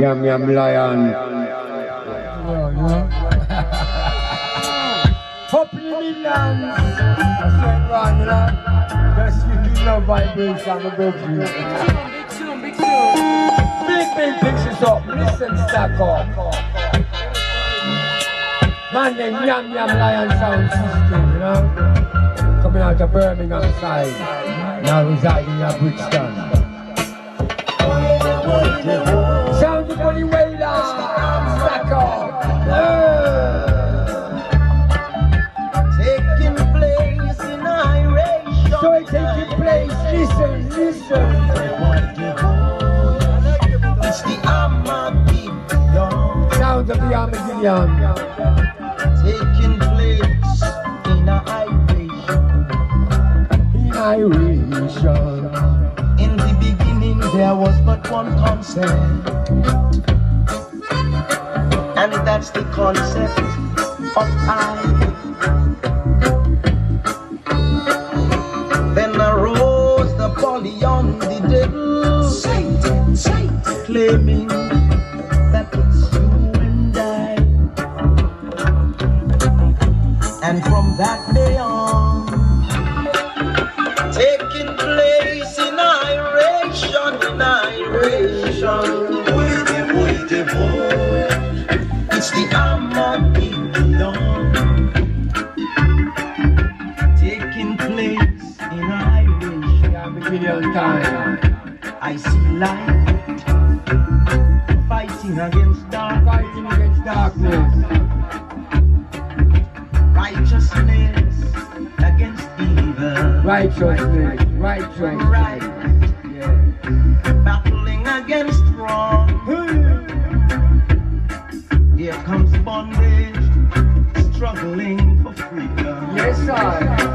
Yam Yam Lion. Up in the Midlands. That's what's wrong, you know. Just speaking love vibration above you. Big tune. Big pictures up. Listen, stack up. Man, them Yam Yam Lion sound system, you know. Coming out of Birmingham side. Now residing at Brixton. Sound of Bunny Wailer. Stack up. Taking place in iration. So it's taking place. Listen. It's the Armageddon. Sound of the Armageddon. Taking place in iration. In the beginning there was but one concept, and that's the concept of I. Then arose the Polion, the devil, Satan, claiming that it's you and I. And from that day on, taking place in iration. It's the Armageddon. Taking place in iration. Armageddon time. I see light fighting against dark. Fighting against darkness. Righteousness against evil. Righteousness. Right. Yeah. Battling against wrong. Here comes bondage, struggling for freedom. Yes, sir.